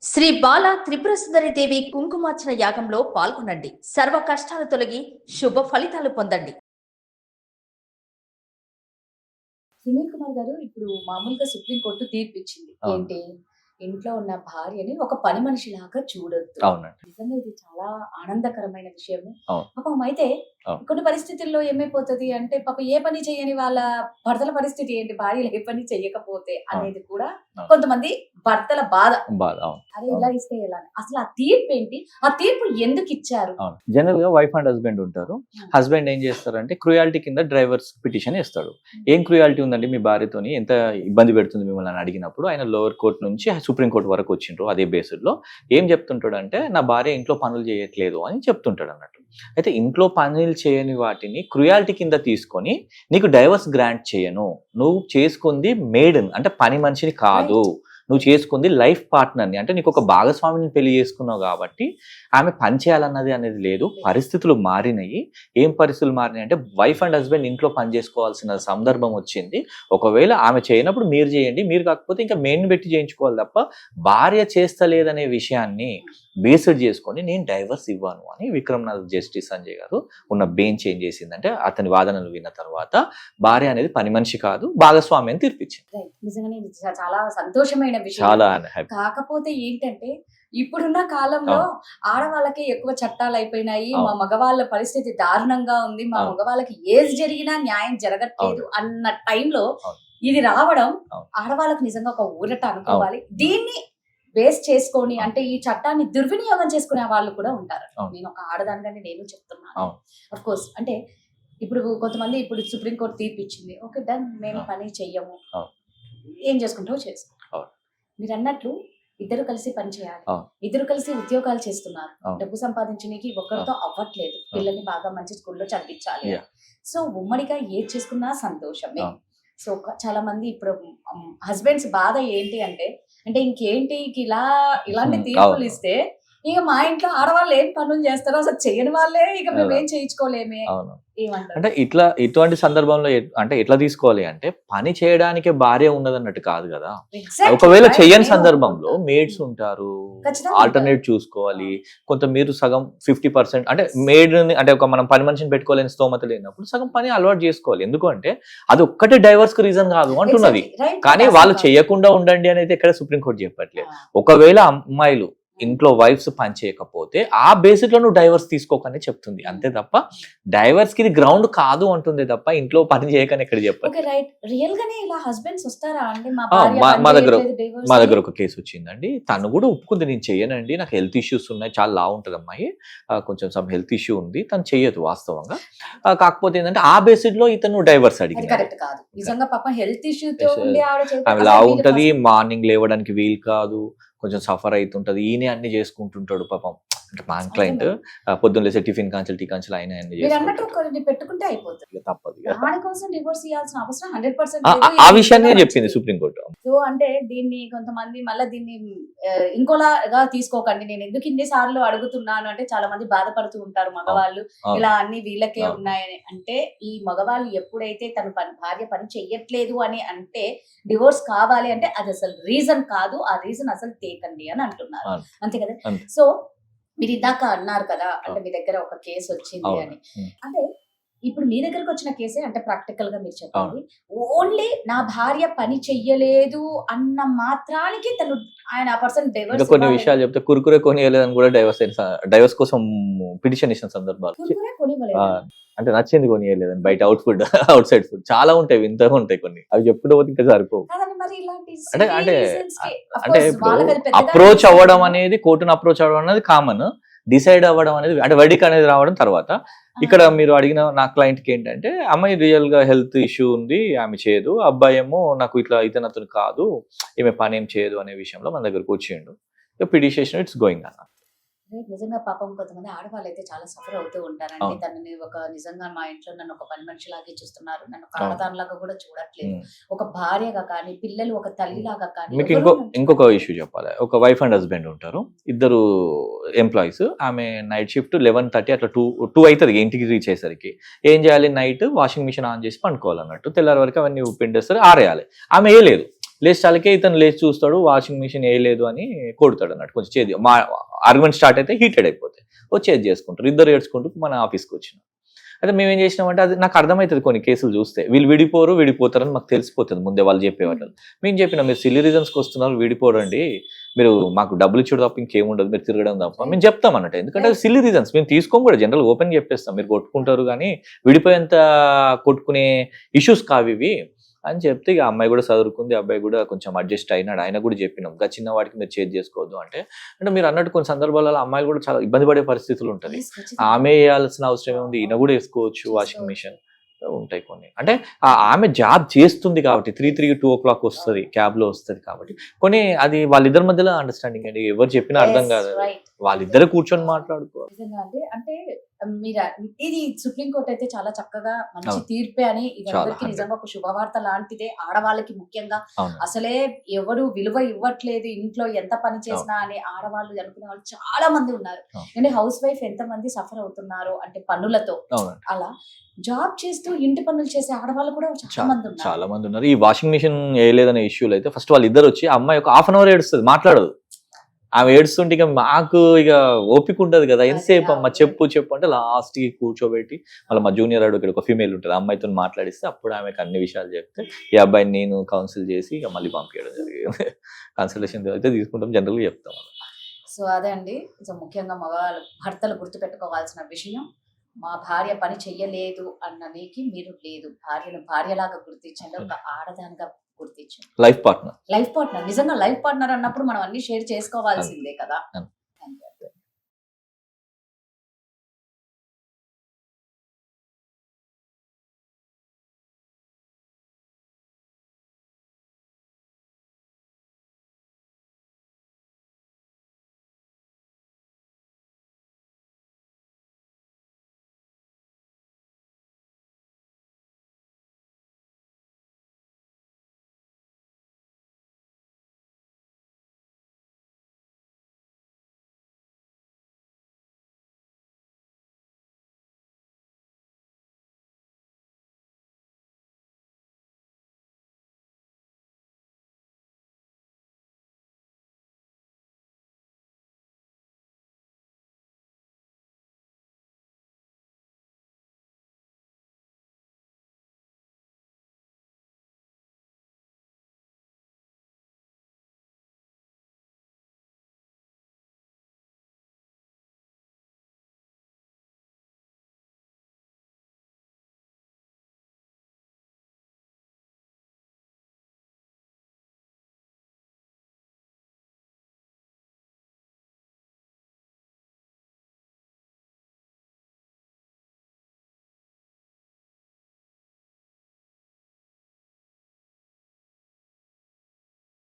శ్రీ బాల త్రిపుర సుందరి దేవి కుంకుమార్చన యాగంలో పాల్గొనండి. సర్వ కష్టాలు తొలగి శుభ ఫలితాలు పొందండి. సునీల్ కుమార్ గారు ఇప్పుడు మామూలుగా సుప్రీంకోర్టు తీర్పిచ్చింది. అవును. ఏంటి? ఇంట్లో ఉన్న భార్యని ఒక పని మనిషిలాగా చూడొద్దు. అవునండి. నిజంగా ఇది చాలా ఆనందకరమైన విషయము. అవును. పాపం అయితే అవును. కొన్ని పరిస్థితుల్లో ఏమైపోతది అంటే పాపం ఏ పని చేయని వాళ్ళ భర్తల పరిస్థితి ఏంటి? భార్యలు ఏ పని చెయ్యకపోతే అనేది కూడా అవును. కొంతమంది భర్తల బాధ. అవును. అరే ఇలా ఇస్తే ఎలా అని. అసలు ఆ తీర్పు ఏంటి? ఆ తీర్పు ఎందుకు ఇచ్చారు? అవును. జనరల్ గా వైఫ్ అండ్ హస్బెండ్ ఉంటారు. హస్బెండ్ ఏం చేస్తారంటే క్రుయాలిటీ కింద డ్రైవర్స్ పిటిషన్ ఇస్తాడు. ఏం క్రుయాలిటీ ఉందండి మీ భార్యతోని, ఎంత ఇబ్బంది పెడుతుంది మిమ్మల్ని అని అడిగినప్పుడు ఆయన లోవర్ కోర్ట్ నుంచి సుప్రీం కోర్ట్ వరకు వచ్చిండ్రు. అదే బేస్డ్ లో ఏం చెప్తుంటాడు అంటే నా భార్య ఇంట్లో పనులు చేయట్లేదు అని చెప్తుంటాడు అన్నట్టు. అయితే ఇంట్లో పనులు చేయని వాటిని క్రుయాలిటీ కింద తీసుకొని నీకు డైవర్స్ గ్రాంట్ చేయను, నువ్వు చేసుకుంది మేడన్ అంటే పని మనిషిని కాదు, నువ్వు చేసుకుంది లైఫ్ పార్ట్నర్ని, అంటే నీకు ఒక భాగస్వామిని పెళ్లి చేసుకున్నావు కాబట్టి ఆమె పని చేయాలన్నది అనేది లేదు. పరిస్థితులు మారినాయి. ఏం పరిస్థితులు మారినాయి అంటే వైఫ్ అండ్ హస్బెండ్ ఇంట్లో పని చేసుకోవాల్సిన సందర్భం వచ్చింది. ఒకవేళ ఆమె చేయనప్పుడు మీరు చేయండి, మీరు కాకపోతే ఇంకా మెయిన్ పెట్టి చేయించుకోవాలి తప్ప భార్య చేస్తలేదనే విషయాన్ని బేస్డ్ చేసుకొని నేను డైవర్స్ ఇవ్వను అని విక్రమ్నాథ్ జస్టిస్ సంజయ్ గారు ఉన్న బెంచ్ ఏం చేసిందంటే అతని వాదనలు విన్న తర్వాత భార్య అనేది పని మనిషి కాదు భాగస్వామి అని తీర్పిచ్చింది. Right. నిజంగానే ఇది చాలా సంతోషమైన విషయం. చాలా హ్యాపీ. కాకపోతే ఏంటంటే ఇప్పుడున్న కాలంలో ఆడవాళ్ళకి ఎక్కువ చట్టాలు అయిపోయినాయి. అవును. మా మగవాళ్ళ పరిస్థితి దారుణంగా ఉంది, మా అవును. మగవాళ్ళకి ఏది జరిగినా న్యాయం జరగట్లేదు అన్న టైంలో అవును. ఇది రావడం అవును. ఆడవాళ్ళకి నిజంగా ఒక ఊరట అనుకోవాలి. దీన్ని బేస్ చేసుకొని అంటే ఈ చట్టాన్ని దుర్వినియోగం చేసుకునే వాళ్ళు కూడా ఉంటారు. అవును. నేను ఒక ఆడదానిగానే నేను చెప్తున్నాను. అవును. అఫ్ కోర్స్ అంటే ఇప్పుడు కొంతమంది ఇప్పుడు సుప్రీంకోర్టు తీర్పు ఇచ్చింది, ఓకే డన్, మేము అవును. పని చెయ్యము, అవును. ఏం చేసుకుంటావో చేసుకో. అవును. మీరు అన్నట్లు ఇద్దరు కలిసి పని చేయాలి, అవును. ఇద్దరు కలిసి ఉద్యోగాలు చేస్తున్నారు, అవును. డబ్బు సంపాదించడానికి ఒకరితో అవ్వట్లేదు, పిల్లల్ని బాగా మంచి స్కూల్లో చదివించాలి. Yeah. సో ఉమ్మడిగా ఏది చేసుకున్నా సంతోషమే. అవును. సో చాలా మంది ఇప్పుడు హస్బెండ్స్ బాధ ఏంటి అంటే ఇంకేంటి ఇలాంటి తీర్పులు అవును. ఇస్తే ఇక మా ఇంట్లో ఆడవాళ్ళు ఏం పనులు చేస్తారో అసలు చేయని వాళ్ళే ఇక మేము ఏం చేయించుకోలేమే. అవును. ఏమంటారు? అంటే ఇటువంటి సందర్భంలో అంటే ఎట్లా తీసుకోవాలి అంటే పని చేయడానికి భార్య ఉన్నదన్నట్టు కాదు కదా. Exactly. ఒకవేళ Right. చేయని నేను సందర్భంలో ఒప్పుకుంటా. మేడ్స్ ఉంటారు, ఖచ్చితంగా ఆల్టర్నేట్ చూసుకోవాలి. కొంత మీరు సగం 50% అంటే మేడ్ అంటే ఒక మనం పని మనిషిని పెట్టుకోలేని స్తోమత లేనప్పుడు సగం పని అలవాటు చేసుకోవాలి. ఎందుకంటే అది ఒక్కటే డైవర్స్ కు రీజన్ కాదు అంటున్నది. Exactly. Right. కానీ That's వాళ్ళు the చేయకుండా ఉండండి అనేది ఎక్కడ సుప్రీంకోర్టు చెప్పట్లేదు. point. ఒకవేళ అమ్మాయిలు ఇంట్లో వైఫ్స్ పని చేయకపోతే ఆ బేసిక్ లో నువ్వు డైవర్స్ తీసుకోకనే చెప్తుంది అంతే తప్ప డైవర్స్ కి ఇది గ్రౌండ్ కాదు అంటుంది తప్ప ఇంట్లో పని చేయకని ఎక్కడ చెప్పారు. Okay right. రియల్ గానే ఇలా హస్బెండ్స్ వస్తారా అంటే మా ఆ, భార్య మా- పని మా దగ్గర- చేయట్లేదు, divorce మా అని? దగ్గర ఒక కేసు వచ్చిందండి. తను కూడా ఒప్పుకుంది నేను చెయ్యనండి, నాకు హెల్త్ ఇష్యూస్ ఉన్నాయి, చాలా లా ఉంటుంది అమ్మాయి, కొంచెం సమ్ హెల్త్ ఇష్యూ ఉంది, తను చెయ్యదు వాస్తవంగా. కాకపోతే ఏంటంటే ఆ బేసిడ్ లో ఇతను డైవర్స్ అది అడిగింది. కరెక్ట్ కాదు. నిజంగా పాపం హెల్త్ ఇష్యూ తో Yes, ఉండి ఆవిడ చేస్తే ఆమె అసలు లా మీరు ఉంటది, first- మార్నింగ్ లేవడానికి వీలు కాదు, కొంచెం సఫర్ అవుతుంటది, ఈయనే అన్ని చేసుకుంటుంటాడు పాపం. అంటే మా క్లయింట్ పొద్దున్న లేసే టిఫిన్ కాంచెల్ టీ కాంచెల్ ఆయన అన్ని మీరు అన్నట్టు చేసుకుంటుంటాడు. ఒకరిని పెట్టుకుంటే అయిపోతుంది. ఇక తప్పదు ఇక. దాని కోసం డివోర్స్ ఇవ్వాల్సిన అవసరం 100% ఆ విషయాన్ని చెప్పింది సుప్రీంకోర్టు. సో అంటే దీన్ని కొంతమంది మళ్ళీ దీన్ని ఇంకోలాగా తీసుకోకండి. నేను ఎందుకు ఇన్ని సార్లు అడుగుతున్నాను అంటే చాలా మంది బాధపడుతూ ఉంటారు మగవాళ్ళు, అవును. ఇలా అన్ని వీళ్ళకే అవును. ఉన్నాయని. అంటే ఈ మగవాళ్ళు ఎప్పుడైతే తన భార్య పని చెయ్యట్లేదు అని అంటే డివోర్స్ కావాలి అంటే అది అసలు రీజన్ కాదు, ఆ రీజన్ అసలు తేకండి అని అంటున్నారు. అవును. అంతే కదా. అంతే. సో మీరు ఇందాక అన్నారు కదా అంటే మీ దగ్గర ఒక కేసు వచ్చింది అవును. అని. ఉం. అంటే ఇప్పుడు మీ దగ్గరకు వచ్చిన కేసే అంటే ప్రాక్టికల్ గా మీరు చెప్పండి. ఓన్లీ నా భార్య పని చెయ్యలేదు అన్న మాత్రానికి ఆయన ఆ పర్సన్ ఇంకా డైవర్స్ కొన్ని విషయాలు చెప్తే కురుకురే కొనియలేదని కూడా డైవర్స్ కోసం పిటిషన్ ఇచ్చిన సందర్భాలు. ఆ, అంటే నచ్చింది కొనియలేదని బయట అవుట్ సైడ్ ఫుడ్ చాలా ఉంటాయి, వింతగా ఉంటాయి కొన్ని, అవి చెప్పుకుంటూ పోతే ఇంకా సరిపో. అంటే ఇప్పుడు అప్రోచ్ అవ్వడం అనేది కోర్టును అప్రోచ్ అవ్వడం అనేది కామన్, డిసైడ్ అవ్వడం అనేది అంటే వెడిక్ అనేది రావడం తర్వాత. ఇక్కడ మీరు అడిగిన నా క్లయింట్ కి ఏంటంటే అమ్మాయి రియల్ గా హెల్త్ ఇష్యూ ఉంది, ఆమె చేయదు, అబ్బాయి ఏమో నాకు ఇట్లా ఇతను కాదు, ఈమె పని ఏం చేయదు అనే విషయంలో మన దగ్గరకు వచ్చిండు. పిటిషన్ ఇట్స్ గోయింగ్ అన్న. నిజంగా పాపం కొంతమంది ఆడవాళ్ళు అయితే చాలా సఫర్ అవుతూ ఉంటారండి. అవును. తనని నిజంగా మా ఇంట్లో నన్ను ఒక పని మనిషిలాగే చూస్తున్నారు, నన్ను ఒక అవును. ఆడదానిలాగా కూడా చూడట్లేదు, ఒక భార్యగా కానీ పిల్లలు ఒక తల్లిలాగా కానీ. మీకు ఇంకొక ఇష్యూ చెప్పాలి. ఒక వైఫ్ అండ్ హస్బెండ్ ఉంటారు, ఇద్దరు ఎంప్లాయీస్. ఆమె నైట్ షిఫ్ట్ 11:30 అట్లా 2 అవుతుంది ఇంటికి రీచ్ అయ్యేసరికి. ఏం చేయాలి, నైట్ వాషింగ్ మిషన్ ఆన్ చేసి పండుకోవాలన్నట్టు, తెల్లారి వరకు అవన్నీ పిండేస్తారు, ఆరేయాలి. ఆమె వేయలేదు, లేచి చాలకే ఇతను లేచి చూస్తాడు, వాషింగ్ మిషన్ వేయలేదు అని కొడతాడు అన్నట్టు. కొంచెం చేది మా ఆర్గ్యుమెంట్ స్టార్ట్ అయితే హీటెడ్ అయిపోతాయి, వచ్చేది చేసుకుంటారు, ఇద్దరు ఏడ్చుకుంటూ మన ఆఫీస్కి వచ్చినాం. అయితే మేము ఏం చేసినామంటే, అది నాకు అర్థమవుతుంది కొన్ని కేసులు చూస్తే, వీళ్ళు విడిపోతారని మాకు తెలిసిపోతుంది ముందే వాళ్ళు చెప్పేవాళ్ళు. మేము చెప్పినా, మీరు సిల్లీ రీజన్స్కి వస్తున్నారు, విడిపోరండి, మీరు మాకు డబ్బులు ఇచ్చేది తప్ప ఇంకేముండదు, మీరు తిరగడం తప్ప మేము చెప్తాం అన్నట్టు. ఎందుకంటే అది సిల్లీ రీజన్స్, మేము తీసుకోం కూడా, జనరల్ ఓపెన్ చెప్పేస్తాం, మీరు కొట్టుకుంటారు కానీ విడిపోయేంత కొట్టుకునే ఇష్యూస్ కావి ఇవి అని చెప్తే, ఇక అమ్మాయి కూడా చదువుకుంది, అబ్బాయి కూడా కొంచెం అడ్జస్ట్ అయినాడు. ఆయన కూడా చెప్పినాం, ఇంకా చిన్న వాటికి మీరు చేంజ్ చేసుకోవద్దు అంటే మీరు అన్నట్టు కొన్ని సందర్భాలలో అమ్మాయిలు కూడా చాలా ఇబ్బంది పడే పరిస్థితులు ఉంటుంది. ఆమె వేయాల్సిన అవసరం ఏముంది, ఈయన కూడా వేసుకోవచ్చు వాషింగ్ మిషన్ ఉంటాయి కొన్ని. అంటే ఆమె జాబ్ చేస్తుంది కాబట్టి 3 to 2 o'clock వస్తుంది, క్యాబ్ లో వస్తుంది కాబట్టి కొన్ని, అది వాళ్ళిద్దరి మధ్యలో అండర్స్టాండింగ్ అండి, ఎవరు చెప్పినా అర్థం కాదు, వాళ్ళిద్దరు కూర్చొని మాట్లాడుకోవాలి. నిజంగా అండి. అంటే మీరు ఇది సుప్రీంకోర్టు అయితే చాలా చక్కగా మంచి తీర్పే అని ఇది అందరికీ నిజంగా ఒక శుభవార్త లాంటిదే. ఆడవాళ్ళకి ముఖ్యంగా అసలే ఎవరు విలువ ఇవ్వట్లేదు, ఇంట్లో ఎంత పని చేసినా అని ఆడవాళ్ళు అనుకునే వాళ్ళు చాలా మంది ఉన్నారు. అంటే హౌస్ వైఫ్ ఎంత మంది సఫర్ అవుతున్నారు అంటే పనులతో. అలా జాబ్ చేస్తూ ఇంటి పనులు చేసే ఆడవాళ్ళు కూడా చాలా మంది ఉన్నారు. ఈ వాషింగ్ మిషన్ వేయలేదనే ఇష్యూలు అయితే ఫస్ట్ వాళ్ళు ఇద్దరు వచ్చి, అమ్మాయి ఒక హాఫ్ అన్ అవర్ ఏడుస్తుంది, మాట్లాడదు. ఆమె ఏడుస్తుంటే ఇక మాకు ఇక ఓపిక ఉంటుంది కదా, ఎంతసేపు అమ్మ చెప్పు అంటే లాస్ట్ కి కూర్చోబెట్టి మళ్ళీ మా జూనియర్ అడ్వకేట్ ఒక ఫీమేల్ ఉంటుంది, అమ్మాయితో మాట్లాడిస్తే అప్పుడు ఆమెకు అన్ని విషయాలు చెప్తే ఈ అబ్బాయిని నేను కౌన్సిల్ చేసి ఇక మళ్ళీ పంపించడం జరిగింది. కన్సల్టేషన్ అయితే తీసుకుంటాం, జనరల్గా చెప్తాం. సో అదే అండి, సో ముఖ్యంగా మగవాళ్ళు భర్తలు గుర్తుపెట్టుకోవాల్సిన విషయం, మా భార్య పని చెయ్యలేదు అన్ననికి మీరు లేదు, భార్యను భార్యలాగా గుర్తించండి, ఒక ఆడదానిగా గుర్తించండి. లైఫ్ పార్ట్నర్ నిజంగా లైఫ్ పార్ట్నర్ అన్నప్పుడు మనం అన్ని షేర్ చేసుకోవాల్సిందే కదా.